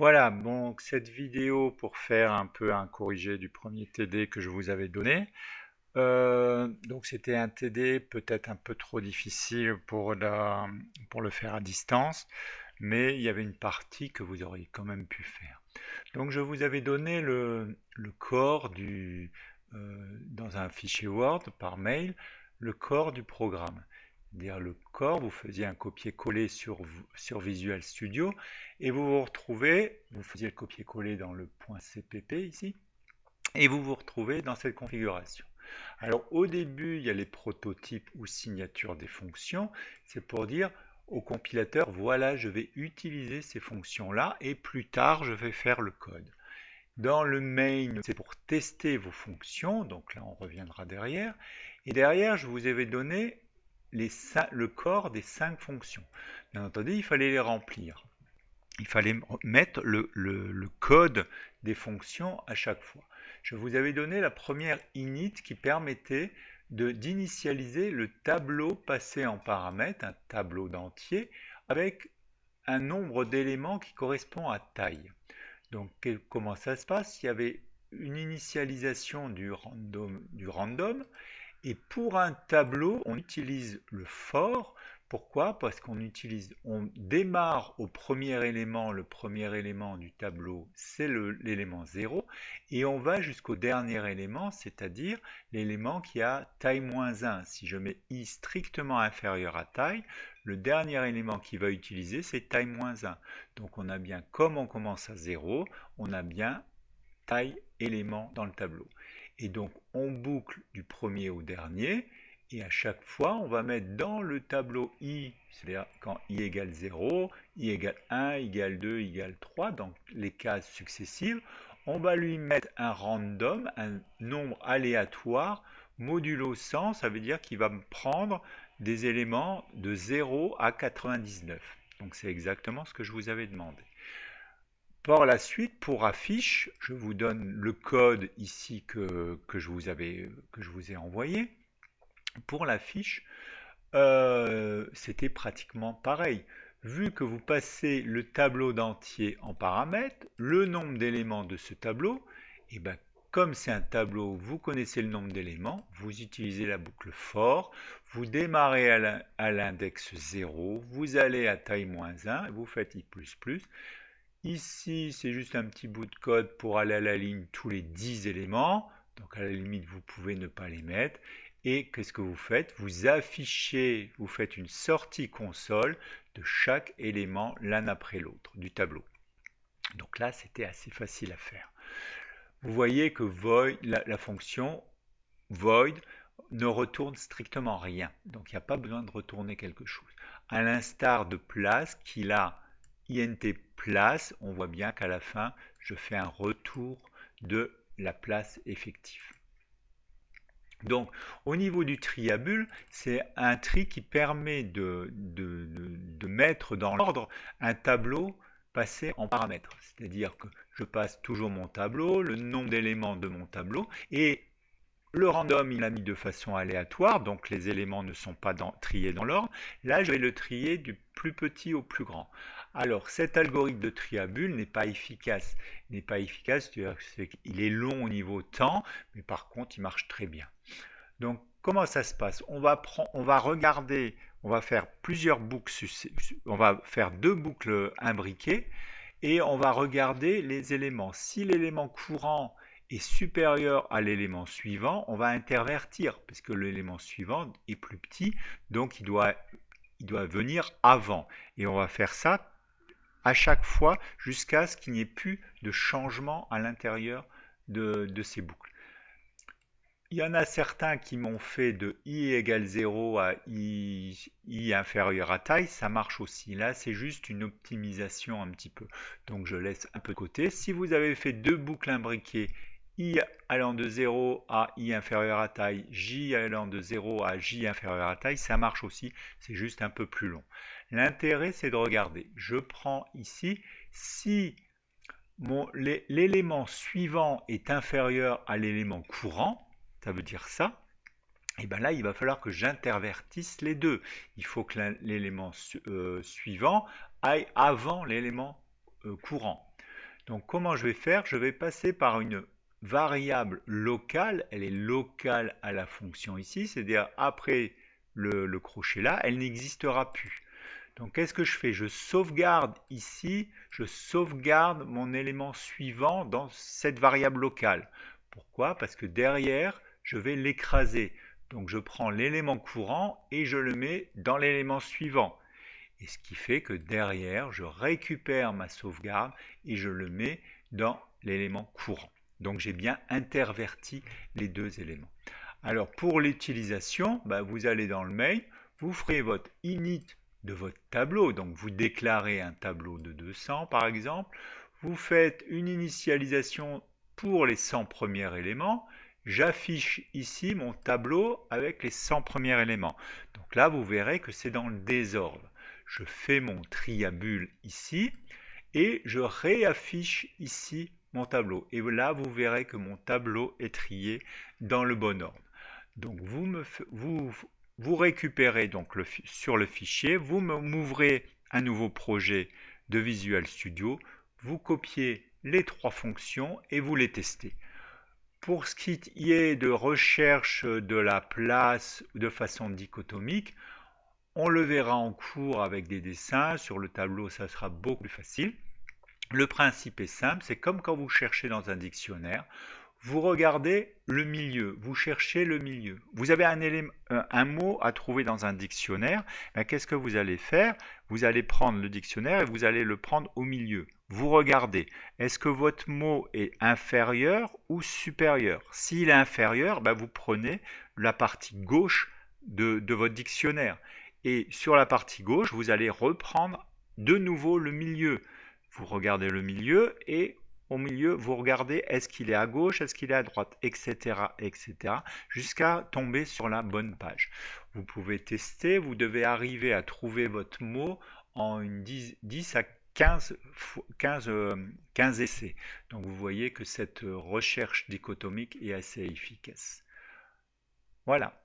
Voilà, donc cette vidéo pour faire un peu un corrigé du premier TD que je vous avais donné. Donc c'était un TD peut-être un peu trop difficile pour le faire à distance, mais il y avait une partie que vous auriez quand même pu faire. Donc je vous avais donné le corps dans un fichier Word par mail, le corps du programme. C'est-à-dire le corps, vous faisiez un copier-coller sur Visual Studio et vous faisiez le copier-coller dans le .cpp ici, et vous vous retrouvez dans cette configuration. Alors au début, il y a les prototypes ou signatures des fonctions, c'est pour dire au compilateur, voilà, je vais utiliser ces fonctions-là et plus tard, je vais faire le code. Dans le main, c'est pour tester vos fonctions, donc là on reviendra derrière. Et derrière, je vous avais donné le corps des 5 fonctions. Bien entendu, il fallait les remplir. Il fallait mettre le code des fonctions à chaque fois. Je vous avais donné la première init qui permettait d'initialiser le tableau passé en paramètre, un tableau d'entier, avec un nombre d'éléments qui correspond à taille. Donc comment ça se passe? Il y avait une initialisation du random et pour un tableau, on utilise le for. Pourquoi? Parce on démarre au premier élément, le premier élément du tableau, c'est l'élément 0, et on va jusqu'au dernier élément, c'est-à-dire l'élément qui a taille moins 1. Si je mets i strictement inférieur à taille, le dernier élément qu'il va utiliser, c'est taille moins 1. Donc on a bien, comme on commence à 0, on a bien taille élément dans le tableau. Et donc on boucle du premier au dernier, et à chaque fois on va mettre dans le tableau i, c'est-à-dire quand i égale 0, i égale 1, i égale 2, i égale 3, donc les cases successives, on va lui mettre un random, un nombre aléatoire, modulo 100, ça veut dire qu'il va me prendre des éléments de 0 à 99. Donc c'est exactement ce que je vous avais demandé. Par la suite, pour affiche, je vous donne le code ici que je vous ai envoyé. Pour la fiche, c'était pratiquement pareil. Vu que vous passez le tableau d'entier en paramètres, le nombre d'éléments de ce tableau, et ben, comme c'est un tableau, vous connaissez le nombre d'éléments, vous utilisez la boucle for, vous démarrez à l'index 0, vous allez à taille moins 1, vous faites i++. Ici, c'est juste un petit bout de code pour aller à la ligne tous les 10 éléments. Donc à la limite, vous pouvez ne pas les mettre. Et qu'est-ce que vous faites? Vous affichez, vous faites une sortie console de chaque élément l'un après l'autre du tableau. Donc là, c'était assez facile à faire. Vous voyez que void, la fonction void ne retourne strictement rien. Donc il n'y a pas besoin de retourner quelque chose. À l'instar de place qu'il a int place, on voit bien qu'à la fin, je fais un retour de la place effective. Donc, au niveau du triabule, c'est un tri qui permet de mettre dans l'ordre un tableau passé en paramètres. C'est-à-dire que je passe toujours mon tableau, le nombre d'éléments de mon tableau, et le random, il l'a mis de façon aléatoire, donc les éléments ne sont pas triés dans l'ordre. Là, je vais le trier du plus petit au plus grand. Alors, cet algorithme de triabule n'est pas efficace. Il n'est pas efficace, c'est qu'il est long au niveau temps, mais par contre, il marche très bien. Donc, comment ça se passe? On va regarder, on va faire plusieurs boucles, on va faire 2 boucles imbriquées, et on va regarder les éléments. Si l'élément courant est supérieur à l'élément suivant, on va intervertir, parce que l'élément suivant est plus petit, donc il doit venir avant. Et on va faire ça à chaque fois jusqu'à ce qu'il n'y ait plus de changement à l'intérieur de ces boucles. Il y en a certains qui m'ont fait de i égale 0 à i inférieur à taille, ça marche aussi. Là, c'est juste une optimisation un petit peu. Donc je laisse un peu de côté. Si vous avez fait 2 boucles imbriquées, i allant de 0 à i inférieur à taille, j allant de 0 à j inférieur à taille, ça marche aussi, c'est juste un peu plus long. L'intérêt, c'est de regarder. Je prends ici, si l'élément suivant est inférieur à l'élément courant, ça veut dire ça, et bien là, il va falloir que j'intervertisse les deux. Il faut que l'élément suivant aille avant l'élément courant. Donc comment je vais faire? Je vais passer par une variable locale, elle est locale à la fonction ici, c'est-à-dire après le crochet là, elle n'existera plus. Donc qu'est-ce que je fais? Je sauvegarde ici, je sauvegarde mon élément suivant dans cette variable locale. Pourquoi? Parce que derrière, je vais l'écraser. Donc je prends l'élément courant et je le mets dans l'élément suivant. Et ce qui fait que derrière, je récupère ma sauvegarde et je le mets dans l'élément courant. Donc j'ai bien interverti les deux éléments. Alors pour l'utilisation, vous allez dans le mail, vous ferez votre init de votre tableau. Donc vous déclarez un tableau de 200 par exemple. Vous faites une initialisation pour les 100 premiers éléments. J'affiche ici mon tableau avec les 100 premiers éléments. Donc là, vous verrez que c'est dans le désordre. Je fais mon triabule ici et je réaffiche ici mon tableau. Et là, vous verrez que mon tableau est trié dans le bon ordre. Donc vous récupérez donc sur le fichier, vous m'ouvrez un nouveau projet de Visual Studio, vous copiez les trois fonctions et vous les testez. Pour ce qui est de recherche de la place de façon dichotomique, on le verra en cours avec des dessins. Sur le tableau, ça sera beaucoup plus facile. Le principe est simple, c'est comme quand vous cherchez dans un dictionnaire. Vous regardez le milieu, vous cherchez le milieu. Vous avez un mot à trouver dans un dictionnaire. Qu'est-ce que vous allez faire? Vous allez prendre le dictionnaire et vous allez le prendre au milieu. Vous regardez, est-ce que votre mot est inférieur ou supérieur? S'il est inférieur, vous prenez la partie gauche de votre dictionnaire. Et sur la partie gauche, vous allez reprendre de nouveau le milieu. Vous regardez le milieu et au milieu, vous regardez est-ce qu'il est à gauche, est-ce qu'il est à droite, etc., etc., jusqu'à tomber sur la bonne page. Vous pouvez tester, vous devez arriver à trouver votre mot en 10 à 15 essais. Donc vous voyez que cette recherche dichotomique est assez efficace. Voilà.